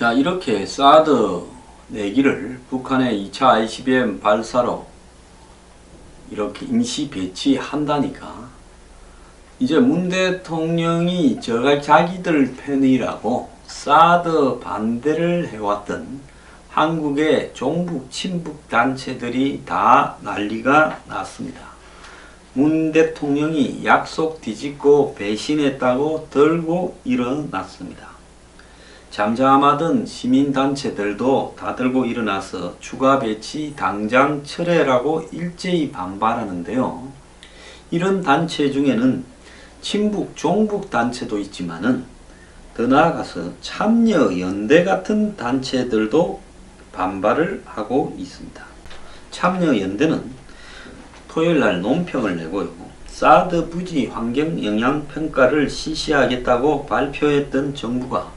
자, 이렇게 사드 내기를 북한의 2차 ICBM 발사로 이렇게 임시 배치한다니까 이제 문 대통령이 자기들 편이라고 사드 반대를 해왔던 한국의 종북 친북 단체들이 다 난리가 났습니다. 문 대통령이 약속 뒤집고 배신했다고 들고 일어났습니다. 잠잠하던 시민단체들도 다 들고 일어나서 추가 배치 당장 철회라고 일제히 반발하는데요. 이런 단체 중에는 친북 종북 단체도 있지만은 더 나아가서 참여연대 같은 단체들도 반발을 하고 있습니다. 참여연대는 토요일날 논평을 내고요. 사드 부지 환경 영향 평가를 실시하겠다고 발표했던 정부가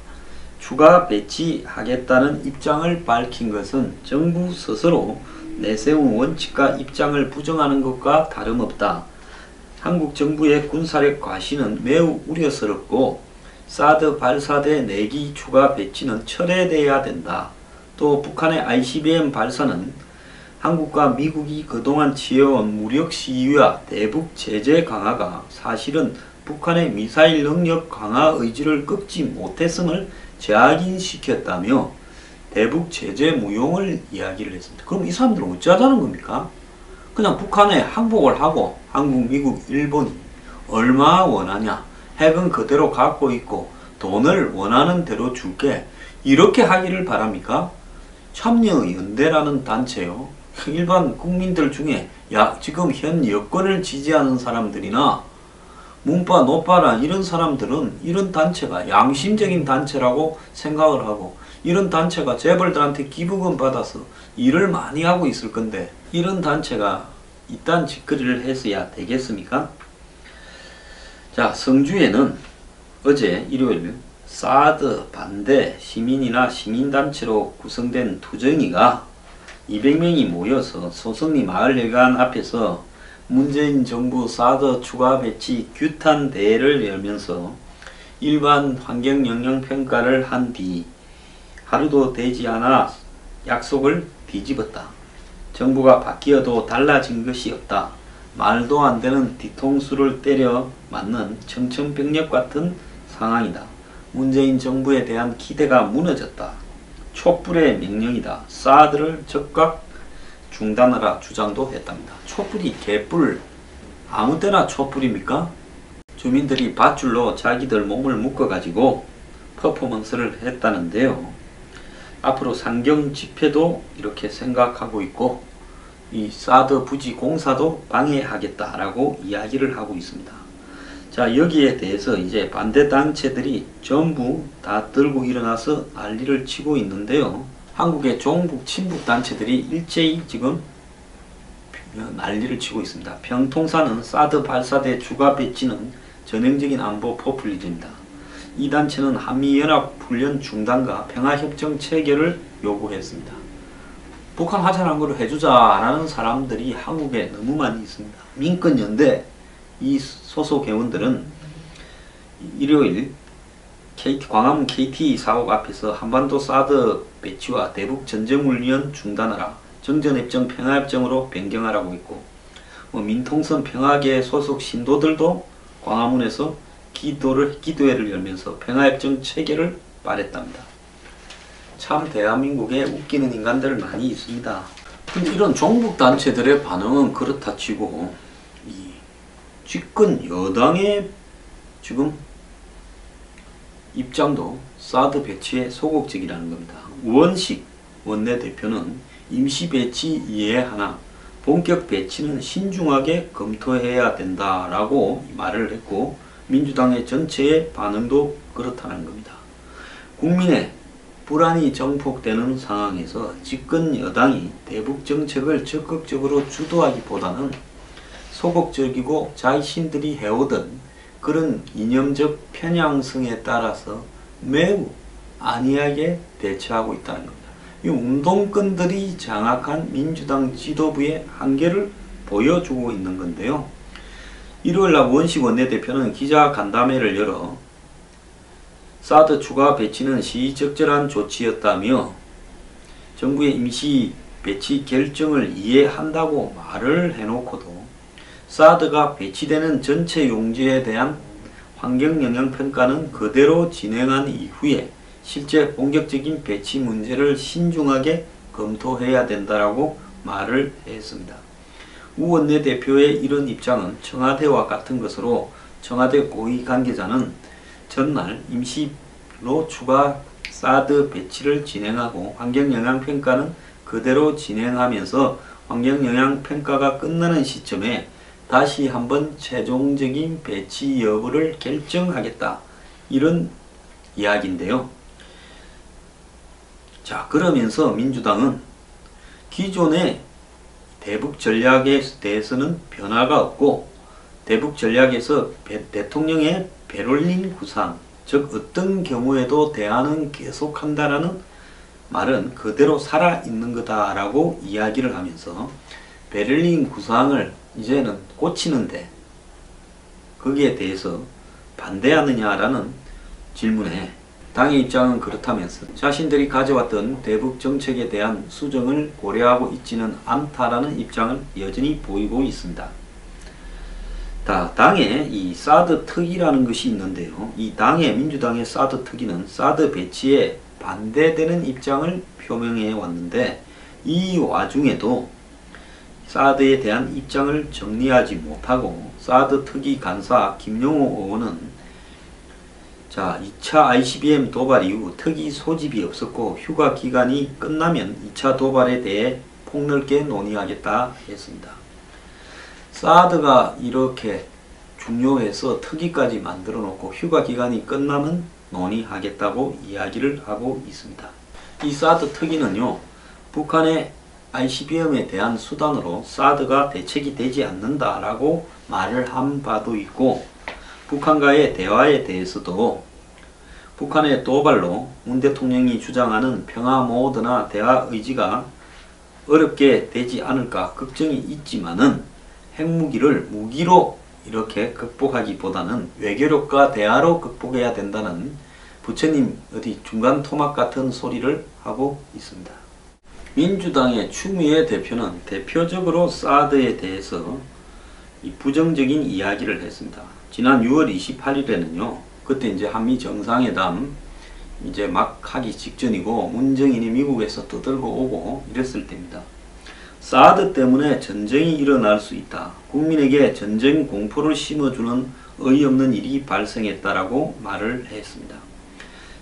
추가 배치하겠다는 입장을 밝힌 것은 정부 스스로 내세운 원칙과 입장을 부정하는 것과 다름없다. 한국 정부의 군사력 과시는 매우 우려스럽고 사드 발사대 내기 추가 배치는 철회돼야 된다. 또 북한의 ICBM 발사는 한국과 미국이 그동안 취해온 무력 시위와 대북 제재 강화가 사실은 북한의 미사일 능력 강화 의지를 꺾지 못했음을 재확인시켰다며 대북 제재 무용을 이야기를 했습니다. 그럼 이 사람들은 어쩌자는 겁니까? 그냥 북한에 항복을 하고 한국, 미국, 일본이 얼마 원하냐, 핵은 그대로 갖고 있고 돈을 원하는 대로 줄게, 이렇게 하기를 바랍니까? 참여연대라는 단체요, 일반 국민들 중에 지금 현 여권을 지지하는 사람들이나 문파, 노파라 이런 사람들은 이런 단체가 양심적인 단체라고 생각을 하고 이런 단체가 재벌들한테 기부금 받아서 일을 많이 하고 있을 건데 이런 단체가 이딴 짓거리를 했어야 되겠습니까? 자, 성주에는 어제 일요일 사드 반대 시민이나 시민단체로 구성된 투쟁이가 200명이 모여서 소성리 마을회관 앞에서 문재인 정부 사드 추가 배치 규탄 대회를 열면서 일반 환경 영향 평가를 한 뒤 하루도 되지 않아 약속을 뒤집었다. 정부가 바뀌어도 달라진 것이 없다. 말도 안 되는 뒤통수를 때려 맞는 청천벽력 같은 상황이다. 문재인 정부에 대한 기대가 무너졌다. 촛불의 명령이다. 사드를 즉각 중단하라 주장도 했답니다. 촛불이 개뿔 아무 때나 촛불입니까? 주민들이 밧줄로 자기들 몸을 묶어가지고 퍼포먼스를 했다는데요. 앞으로 상경 집회도 이렇게 생각하고 있고 이 사드 부지 공사도 방해하겠다라고 이야기를 하고 있습니다. 자, 여기에 대해서 이제 반대 단체들이 전부 다 들고 일어나서 난리를 치고 있는데요. 한국의 종북 친북 단체들이 일제히 지금 난리를 치고 있습니다. 평통사는 사드 발사대 추가 배치는 전형적인 안보 포퓰리즘이다. 이 단체는 한미연합훈련 중단과 평화협정 체결을 요구했습니다. 북한 하자는 걸 해주자라는 사람들이 한국에 너무 많이 있습니다. 민권연대 이 소속 회원들은 일요일 광화문 KT 사옥 앞에서 한반도 사드 배치와 대북 전쟁훈련 중단하라, 정전협정 평화협정으로 변경하라고 있고 민통선 평화계 소속 신도들도 광화문에서 기도회를 열면서 평화협정 체결을 바랬답니다. 참 대한민국에 웃기는 인간들 많이 있습니다. 근데 이런 종북단체들의 반응은 그렇다 치고 이 집권 여당의 지금 입장도 사드 배치에 소극적이라는 겁니다. 우원식 원내대표는 임시 배치 이해하나 본격 배치는 신중하게 검토해야 된다라고 말을 했고 민주당의 전체의 반응도 그렇다는 겁니다. 국민의 불안이 정폭되는 상황에서 집권 여당이 대북 정책을 적극적으로 주도하기보다는 소극적이고 자신들이 해오던 그런 이념적 편향성에 따라서 매우 안이하게 대처하고 있다는 겁니다. 이 운동권들이 장악한 민주당 지도부의 한계를 보여주고 있는 건데요. 일요일날 원식 원내대표는 기자간담회를 열어 사드 추가 배치는 시의적절한 조치였다며 정부의 임시 배치 결정을 이해한다고 말을 해놓고도 사드가 배치되는 전체 용지에 대한 환경영향평가는 그대로 진행한 이후에 실제 본격적인 배치 문제를 신중하게 검토해야 된다라고 말을 했습니다. 우 원내대표의 이런 입장은 청와대와 같은 것으로 청와대 고위 관계자는 전날 임시로 추가 사드 배치를 진행하고 환경영향평가는 그대로 진행하면서 환경영향평가가 끝나는 시점에 다시 한번 최종적인 배치 여부를 결정하겠다, 이런 이야기인데요. 자, 그러면서 민주당은 기존의 대북 전략에 대해서는 변화가 없고 대북 전략에서 대통령의 베를린 구상, 즉 어떤 경우에도 대안은 계속한다라는 말은 그대로 살아있는 거다라고 이야기를 하면서 베를린 구상을 이제는 고치는데 거기에 대해서 반대하느냐라는 질문에 당의 입장은 그렇다면서 자신들이 가져왔던 대북 정책에 대한 수정을 고려하고 있지는 않다라는 입장을 여전히 보이고 있습니다. 당의 이 사드 특위라는 것이 있는데요. 이 민주당의 사드 특위는 사드 배치에 반대되는 입장을 표명해 왔는데 이 와중에도 사드에 대한 입장을 정리하지 못하고 사드 특위 간사 김용호 의원은 2차 ICBM 도발 이후 특위 소집이 없었고 휴가 기간이 끝나면 2차 도발에 대해 폭넓게 논의하겠다 했습니다. 사드가 이렇게 중요해서 특위까지 만들어 놓고 휴가 기간이 끝나면 논의하겠다고 이야기를 하고 있습니다. 이 사드 특위는요, 북한의 ICBM에 대한 수단으로 사드가 대책이 되지 않는다라고 말을 한 바도 있고, 북한과의 대화에 대해서도 북한의 도발로 문 대통령이 주장하는 평화 모드나 대화 의지가 어렵게 되지 않을까 걱정이 있지만은 핵무기를 무기로 이렇게 극복하기보다는 외교력과 대화로 극복해야 된다는 부처님 어디 중간 토막 같은 소리를 하고 있습니다. 민주당의 추미애 대표는 대표적으로 사드에 대해서 부정적인 이야기를 했습니다. 지난 6월 28일에는요. 그때 이제 한미 정상회담 이제 막 하기 직전이고 문정인이 미국에서 떠들고 오고 이랬을 때입니다. 사드 때문에 전쟁이 일어날 수 있다. 국민에게 전쟁 공포를 심어주는 어이없는 일이 발생했다라고 말을 했습니다.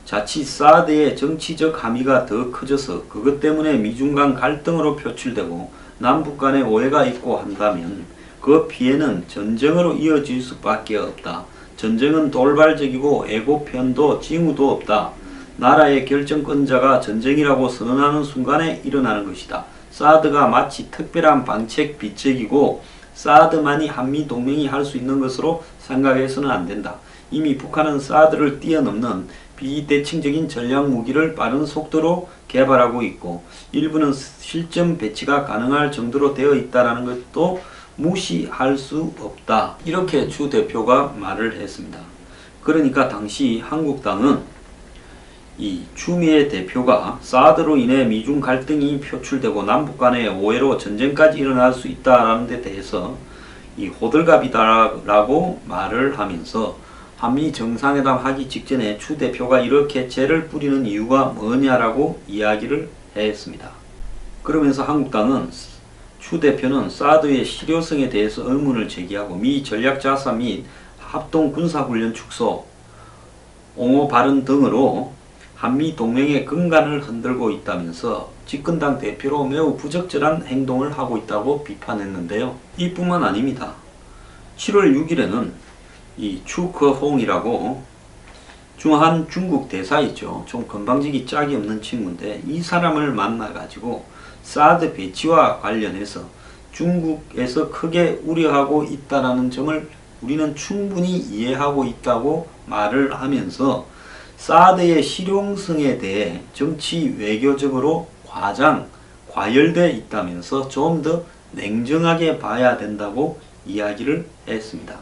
자칫 사드의 정치적 함의가 더 커져서 그것 때문에 미중 간 갈등으로 표출되고 남북 간의 오해가 있고 한다면 그 피해는 전쟁으로 이어질 수밖에 없다. 전쟁은 돌발적이고 애고편도 징후도 없다. 나라의 결정권자가 전쟁이라고 선언하는 순간에 일어나는 것이다. 사드가 마치 특별한 방책 비책이고 사드만이 한미동맹이 할 수 있는 것으로 생각해서는 안 된다. 이미 북한은 사드를 뛰어넘는 비대칭적인 전략무기를 빠른 속도로 개발하고 있고 일부는 실전 배치가 가능할 정도로 되어 있다는 것도 무시할 수 없다. 이렇게 주 대표가 말을 했습니다. 그러니까 당시 한국당은 이 추미애 대표가 사드로 인해 미중 갈등이 표출되고 남북 간의 오해로 전쟁까지 일어날 수 있다라는 데 대해서 이 호들갑이다라고 말을 하면서 한미 정상회담 하기 직전에 추 대표가 이렇게 죄를 뿌리는 이유가 뭐냐라고 이야기를 했습니다. 그러면서 한국당은 추 대표는 사드의 실효성에 대해서 의문을 제기하고 미 전략자사 및 합동군사훈련 축소, 옹호 발언 등으로 한미 동맹의 근간을 흔들고 있다면서 집권당 대표로 매우 부적절한 행동을 하고 있다고 비판했는데요. 이뿐만 아닙니다. 7월 6일에는 이 추커홍이라고 중한 중국 대사이죠. 좀 건방지기 짝이 없는 친구인데 이 사람을 만나가지고 사드 배치와 관련해서 중국에서 크게 우려하고 있다는 점을 우리는 충분히 이해하고 있다고 말을 하면서 사드의 실용성에 대해 정치 외교적으로 과열되어 있다면서 좀 더 냉정하게 봐야 된다고 이야기를 했습니다.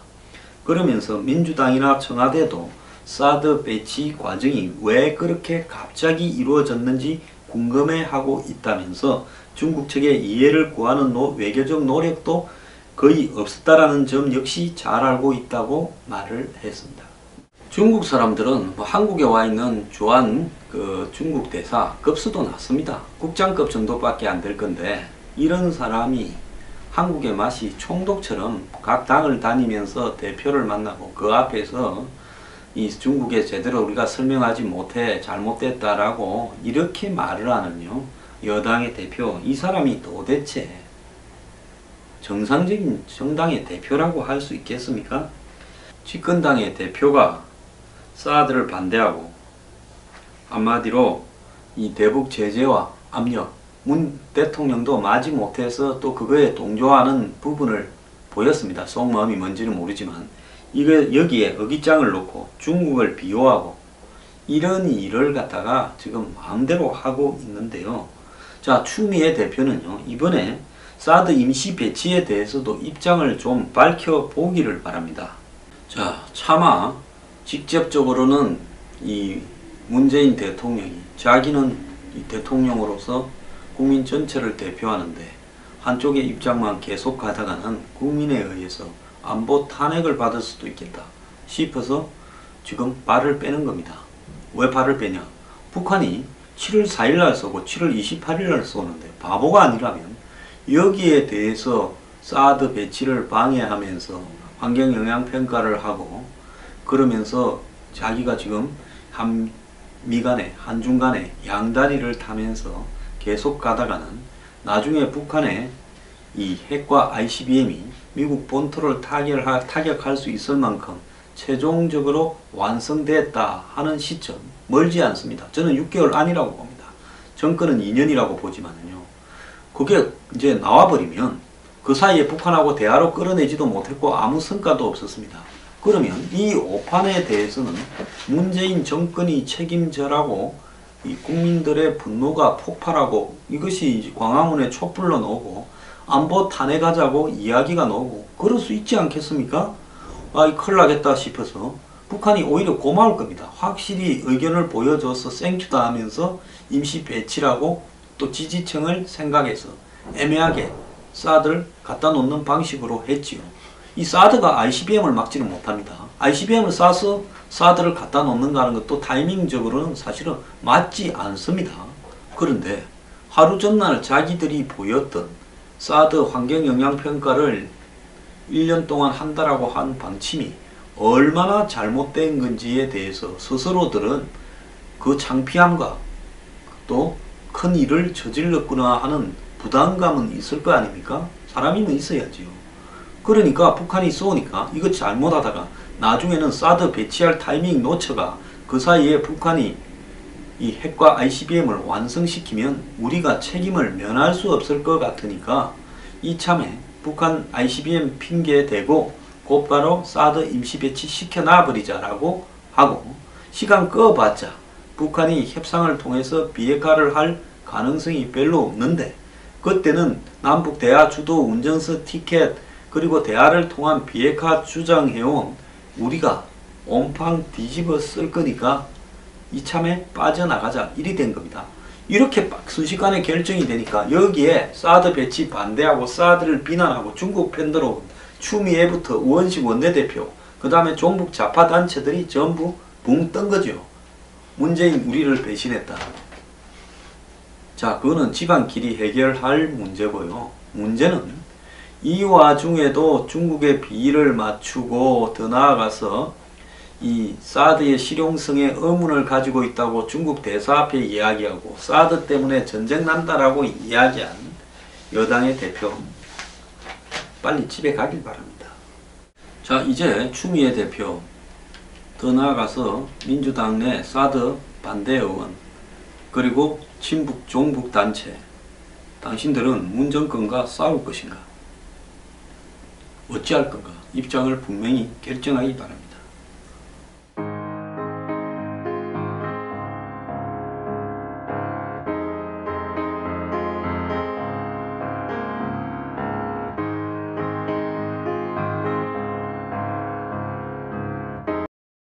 그러면서 민주당이나 청와대도 사드 배치 과정이 왜 그렇게 갑자기 이루어졌는지 궁금해하고 있다면서 중국 측의 이해를 구하는 외교적 노력도 거의 없었다라는 점 역시 잘 알고 있다고 말을 했습니다. 중국 사람들은 한국에 와 있는 주한 중국 대사 급수도 낮습니다. 국장급 정도밖에 안 될 건데, 이런 사람이 한국의 맛이 총독처럼 각 당을 다니면서 대표를 만나고 그 앞에서 이 중국에 제대로 우리가 설명하지 못해 잘못됐다라고 이렇게 말을 하는요, 여당의 대표, 이 사람이 도대체 정상적인 정당의 대표라고 할 수 있겠습니까? 집권당의 대표가 사드를 반대하고 한마디로 이 대북 제재와 압력, 문 대통령도 마지 못해서 또 그거에 동조하는 부분을 보였습니다. 속마음이 뭔지는 모르지만 여기에 어깃장을 놓고 중국을 비호하고 이런 일을 갖다가 지금 마음대로 하고 있는데요. 자, 추미애 대표는요, 이번에 사드 임시 배치에 대해서도 입장을 좀 밝혀보기를 바랍니다. 자, 차마 직접적으로는 이 문재인 대통령이 자기는 이 대통령으로서 국민 전체를 대표하는데 한쪽의 입장만 계속 가다가는 국민에 의해서 안보 탄핵을 받을 수도 있겠다 싶어서 지금 발을 빼는 겁니다. 왜 발을 빼냐? 북한이 7월 4일날 쏘고 7월 28일날 쏘는데 바보가 아니라면 여기에 대해서 사드 배치를 방해하면서 환경영향평가를 하고 그러면서 자기가 지금 한미 간에 한중 간에 양다리를 타면서 계속 가다가는 나중에 북한의 이 핵과 ICBM이 미국 본토를 타격할 수 있을 만큼 최종적으로 완성됐다 하는 시점 멀지 않습니다. 저는 6개월 안이라고 봅니다. 정권은 2년이라고 보지만요. 그게 이제 나와버리면 그 사이에 북한하고 대화로 끌어내지도 못했고 아무 성과도 없었습니다. 그러면 이 오판에 대해서는 문재인 정권이 책임져라고 이 국민들의 분노가 폭발하고 이것이 광화문에 촛불로 나오고 안보 탄핵하자고 이야기가 나오고 그럴 수 있지 않겠습니까? 큰일 나겠다 싶어서 북한이 오히려 고마울 겁니다. 확실히 의견을 보여줘서 땡큐다 하면서 임시 배치라고 또 지지층을 생각해서 애매하게 사드를 갖다 놓는 방식으로 했지요. 이 사드가 ICBM을 막지는 못합니다. ICBM을 쏴서 사드를 갖다 놓는가 하는 것도 타이밍적으로는 사실은 맞지 않습니다. 그런데 하루 전날 자기들이 보였던 사드 환경영향평가를 1년 동안 한다라고 한 방침이 얼마나 잘못된 건지에 대해서 스스로들은 그 창피함과 또 큰 일을 저질렀구나 하는 부담감은 있을 거 아닙니까? 사람이면 있어야지요. 그러니까 북한이 쏘니까 이거 잘못하다가 나중에는 사드 배치할 타이밍 놓쳐가 그 사이에 북한이 이 핵과 ICBM을 완성시키면 우리가 책임을 면할 수 없을 것 같으니까 이참에 북한 ICBM 핑계 대고 곧바로 사드 임시 배치 시켜놔버리자라고 하고 시간 꺼봤자 북한이 협상을 통해서 비핵화를 할 가능성이 별로 없는데 그때는 남북 대화 주도 운전서 티켓 그리고 대화를 통한 비핵화 주장해온 우리가 온팡 뒤집어 쓸 거니까 이참에 빠져나가자 이리 된 겁니다. 이렇게 순식간에 결정이 되니까 여기에 사드 배치 반대하고 사드를 비난하고 중국 편들어 추미애부터 우원식 원내대표 그 다음에 종북 좌파 단체들이 전부 붕 뜬 거죠. 문재인 우리를 배신했다. 자, 그거는 집안끼리 해결할 문제고요. 문제는 이 와중에도 중국의 비위를 맞추고 더 나아가서 이 사드의 실용성에 의문을 가지고 있다고 중국 대사 앞에 이야기하고 사드 때문에 전쟁 난다라고 이야기한 여당의 대표 빨리 집에 가길 바랍니다. 자, 이제 추미애 대표 더 나아가서 민주당 내 사드 반대 의원 그리고 친북 종북 단체 당신들은 문 정권과 싸울 것인가? 어찌할 건가? 입장을 분명히 결정하기 바랍니다.